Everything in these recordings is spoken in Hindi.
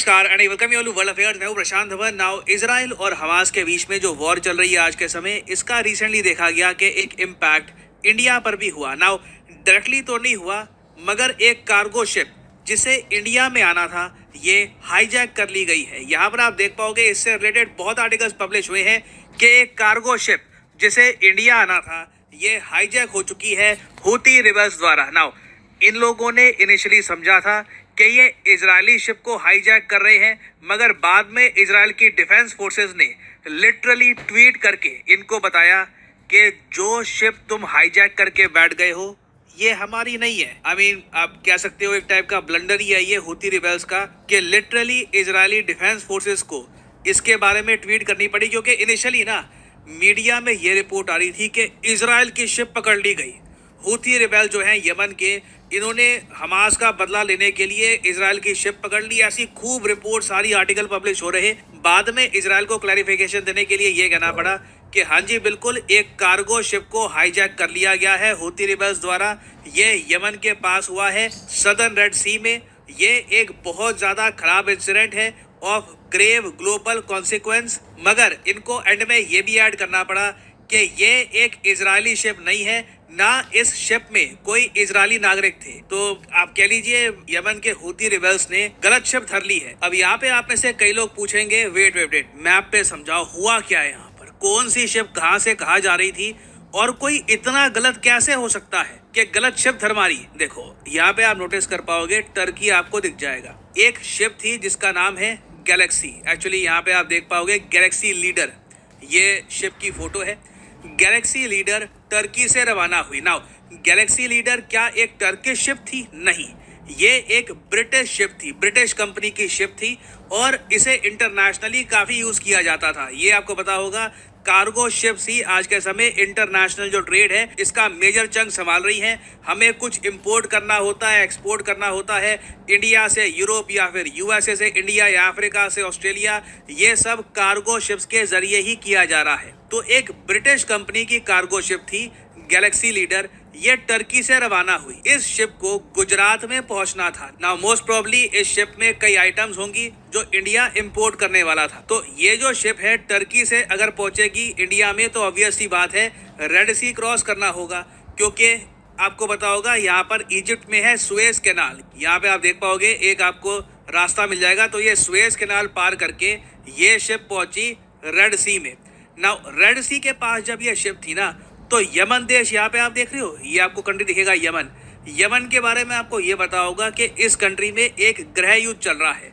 नमस्कार and welcome you to world affairs. मैं हूं प्रशांत धवन। नाउ इजराइल और हमास के बीच में जो वॉर चल रही है आज के समय, इसका रिसेंटली देखा गया कि एक इम्पैक्ट इंडिया पर भी हुआ। नाउ डायरेक्टली तो नहीं हुआ, मगर एक कार्गो शिप जिसे इंडिया में आना था ये हाईजैक कर ली गई है। यहाँ पर आप देख पाओगे इससे रिलेटेड बहुत आर्टिकल्स पब्लिश हुए हैं कि एक कार्गो शिप जिसे इंडिया आना था ये हाईजैक हो चुकी है हूती रिबल्स द्वारा। नाउ इन लोगों ने इनिशियली समझा था कि ये इजरायली शिप को हाईजैक कर रहे हैं, मगर बाद में इजराइल की डिफेंस फोर्सेस ने लिटरली ट्वीट करके इनको बताया कि जो शिप तुम हाईजैक करके बैठ गए हो ये हमारी नहीं है। आई मीन आप कह सकते हो एक टाइप का ब्लंडर ही है ये हूती रिबेल्स का, कि लिटरली इजरायली डिफेंस फोर्सेस को इसके बारे में ट्वीट करनी पड़ी। क्योंकि इनिशियली ना मीडिया में ये रिपोर्ट आ रही थी कि इजराइल की शिप पकड़ ली गई। हूती रिबेल जो हैं यमन के, इन्होंने हमास का बदला लेने के लिए इजराइल की शिप पकड़ ली। ऐसी खूब रिपोर्ट, सारी आर्टिकल पब्लिश हो रहे। बाद में इजराइल को क्लैरिफिकेशन देने के लिए ये कहना पड़ा कि हाँ जी बिल्कुल, एक कार्गो शिप को हाईजैक कर लिया गया है हूती रिबेल्स द्वारा। ये यमन के पास हुआ है सदर्न रेड सी में। ये एक बहुत ज़्यादा खराब इंसिडेंट है ऑफ ग्रेव ग्लोबल कॉन्सिक्वेंस। मगर इनको एंड में ये भी ऐड करना पड़ा कि ये एक इजरायली शिप नहीं है, ना इस शिप में कोई इजरायली नागरिक थे। तो आप कह लीजिए यमन के हूती रिबेल्स ने गलत शिप धर ली है। अब यहाँ पे आप में से कई लोग पूछेंगे वेट वेट वेट, मैप पे समझाओ हुआ क्या है यहाँ पर, कौन सी शिप कहाँ से कहाँ जा रही थी और कोई इतना गलत कैसे हो सकता है कि गलत शिप धर मारी। देखो यहाँ पे आप नोटिस कर पाओगे टर्की आपको दिख जाएगा। एक शिप थी जिसका नाम है गैलेक्सी। एक्चुअली यहाँ पे आप देख पाओगे गैलेक्सी लीडर, ये शिप की फोटो है। गैलेक्सी लीडर टर्की से रवाना हुई। नाउ गैलेक्सी लीडर क्या एक टर्किश शिप थी? नहीं, ये एक ब्रिटिश शिप थी, ब्रिटिश कंपनी की शिप थी और इसे इंटरनेशनली काफ़ी यूज़ किया जाता था। ये आपको पता होगा, कार्गो शिप्स ही आज के समय इंटरनेशनल जो ट्रेड है इसका मेजर चंक संभाल रही हैं। हमें कुछ इंपोर्ट करना होता है, एक्सपोर्ट करना होता है इंडिया से यूरोप या फिर यूएसए से इंडिया या अफ्रीका से ऑस्ट्रेलिया, ये सब कार्गो शिप्स के जरिए ही किया जा रहा है। तो एक ब्रिटिश कंपनी की कार्गो शिप थी गैलेक्सी लीडर, ये टर्की से रवाना हुई। इस शिप को गुजरात में पहुंचना था। नाउ मोस्ट प्रोबेबली इस शिप में कई आइटम्स होंगी जो इंडिया इंपोर्ट करने वाला था। तो ये जो शिप है टर्की से अगर पहुंचेगी इंडिया में तो ऑब्वियस सी बात है रेड सी क्रॉस करना होगा। क्योंकि आपको पता होगा यहाँ पर इजिप्ट में है सुएज कैनाल। यहाँ पे आप देख पाओगे एक आपको रास्ता मिल जाएगा। तो ये सुएज कैनाल पार करके ये शिप पहुंची रेड सी में। नाउ रेड सी के पास जब ये शिप थी ना, तो यमन देश, यहाँ पे आप देख रहे हो ये आपको कंट्री दिखेगा यमन। यमन के बारे में आपको ये पता होगा कि इस कंट्री में एक गृह युद्ध चल रहा है।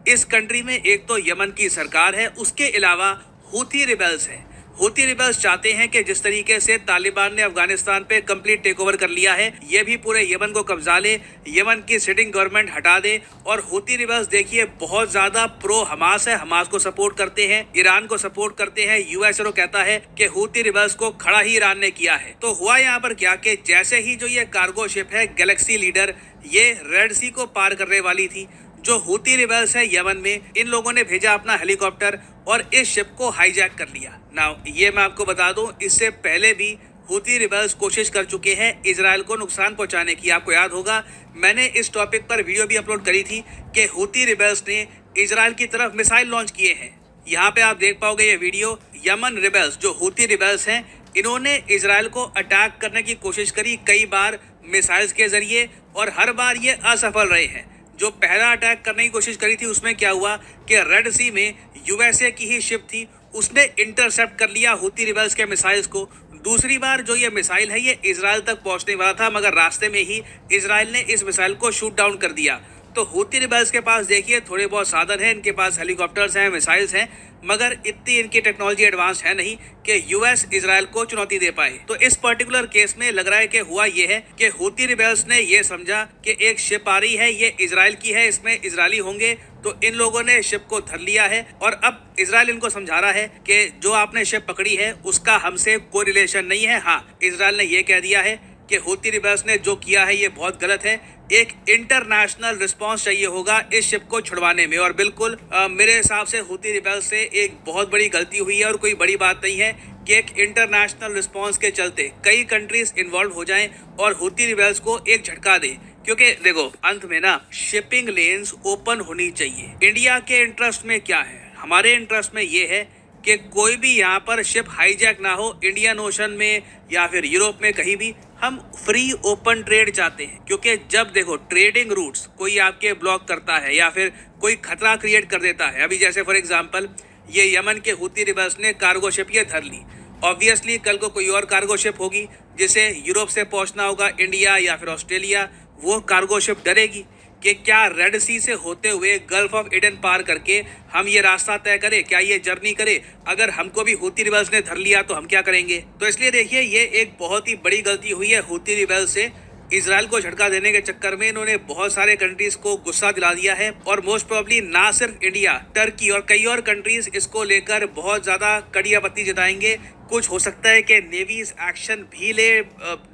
इस कंट्री में एक तो यमन की सरकार है, उसके अलावा हूती रिबेल्स है। हूती रिबेल्स चाहते हैं कि जिस तरीके से तालिबान ने अफगानिस्तान पे कंप्लीट टेक ओवर कर लिया है, ये भी पूरे यमन को कब्जा ले, यमन की सिटिंग गवर्नमेंट हटा दे। और हूती रिबेल्स देखिए बहुत ज्यादा प्रो हमास है, हमास को सपोर्ट करते हैं, ईरान को सपोर्ट करते हैं। यूएसए कहता है कि हूती रिबेल्स को खड़ा ही ईरान ने किया है। तो हुआ यहाँ पर क्या कि जैसे ही जो ये कार्गो शिप है गैलेक्सी लीडर, ये रेड सी को पार करने वाली थी, जो हूती रिबेल्स है यमन में, इन लोगों ने भेजा अपना हेलीकॉप्टर और इस शिप को हाईजैक कर लिया। नाउ ये मैं आपको बता दूं, इससे पहले भी हूती रिबेल्स कोशिश कर चुके हैं इजराइल को नुकसान पहुंचाने की। आपको याद होगा मैंने इस टॉपिक पर वीडियो भी अपलोड करी थी कि हूती रिबेल्स ने इजराइल की तरफ मिसाइल लॉन्च किए हैं। यहाँ पे आप देख पाओगे ये वीडियो। यमन रिबेल्स जो हूती रिबेल्स हैं, इन्होंने इजराइल को अटैक करने की कोशिश करी कई बार मिसाइल्स के जरिए, और हर बार ये असफल रहे हैं। जो पहला अटैक करने की कोशिश करी थी उसमें क्या हुआ कि रेड सी में यूएसए की ही शिप थी, उसने इंटरसेप्ट कर लिया हूती रिबेल्स के मिसाइल्स को। दूसरी बार जो ये मिसाइल है ये इजराइल तक पहुंचने वाला था, मगर रास्ते में ही इजराइल ने इस मिसाइल को शूट डाउन कर दिया। तो हूती रिबेल्स के पास देखिए थोड़े बहुत साधन हैं, इनके पास हेलीकॉप्टर्स हैं, मिसाइल्स हैं, मगर इतनी इनकी टेक्नोलॉजी एडवांस है नहीं कि यूएस इजराइल को चुनौती दे पाए। तो इस पर्टिकुलर केस में लग रहा है कि हुआ ये है कि हूती रिबेल्स ने ये समझा कि एक शिप आ रही है, ये इजराइल की है, इसमें इजरायली होंगे, तो इन लोगों ने शिप को धर लिया है। और अब इजराइल इनको समझा रहा है कि जो आपने शिप पकड़ी है उसका हमसे कोई रिलेशन नहीं है। हाँ, इजराइल ने ये कह दिया है कि हूती रिबेल्स ने जो किया है ये बहुत गलत है, एक इंटरनेशनल रिस्पांस चाहिए होगा इस शिप को छुड़वाने में। और बिल्कुल मेरे हिसाब से हूती रिबेल्स से एक बहुत बड़ी गलती हुई है और कोई बड़ी बात नहीं है कि एक इंटरनेशनल रिस्पांस के चलते कई कंट्रीज इन्वॉल्व हो जाएं और हूती रिबेल्स को एक झटका दें। क्योंकि देखो अंत में ना शिपिंग लेन्स ओपन होनी चाहिए। इंडिया के इंटरेस्ट में क्या है, हमारे इंटरेस्ट में ये है कि कोई भी यहाँ पर शिप हाईजैक ना हो इंडियन ओशन में या फिर यूरोप में कहीं भी। हम फ्री ओपन ट्रेड चाहते हैं, क्योंकि जब देखो ट्रेडिंग रूट्स कोई आपके ब्लॉक करता है या फिर कोई खतरा क्रिएट कर देता है, अभी जैसे फॉर एग्जांपल ये यमन के हुती रिबल्स ने कार्गो शिप ये धर ली, ऑब्वियसली कल को कोई और कार्गो शिप होगी जिसे यूरोप से पहुंचना होगा इंडिया या फिर ऑस्ट्रेलिया, वो कार्गो शिप डरेगी कि क्या रेड सी से होते हुए गल्फ ऑफ एडन पार करके हम ये रास्ता तय करें, क्या ये जर्नी करें। अगर हमको भी हुती रिबल्स ने धर लिया तो हम क्या करेंगे। तो इसलिए देखिए ये एक बहुत ही बड़ी गलती हुई है हुती रिबल्स से। इजराइल को झटका देने के चक्कर में इन्होंने बहुत सारे कंट्रीज को गुस्सा दिला दिया है, और मोस्ट प्रोबेबली ना सिर्फ इंडिया, टर्की और कई और कंट्रीज इसको लेकर बहुत ज्यादा कड़ी आपत्ति जताएंगे। कुछ हो सकता है कि नेवीज एक्शन भी ले,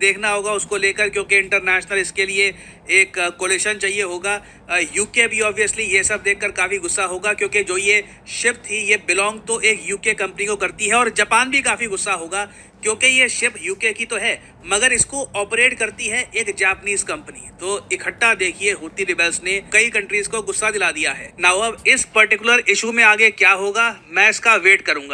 देखना होगा उसको लेकर, क्योंकि इंटरनेशनल इसके लिए एक कोलिशन चाहिए होगा। यूके भी ऑब्वियसली ये सब देखकर काफी गुस्सा होगा, क्योंकि जो ये शिप थी ये बिलोंग तो एक यूके कंपनी को करती है, और जापान भी काफी गुस्सा होगा क्योंकि ये शिप यूके की तो है मगर इसको ऑपरेट करती है एक जापानीज कंपनी। तो इकट्ठा देखिए हुती रिबेल्स ने कई कंट्रीज को गुस्सा दिला दिया है। नाउ अब इस पर्टिकुलर इशू में आगे क्या होगा मैं इसका वेट करूंगा।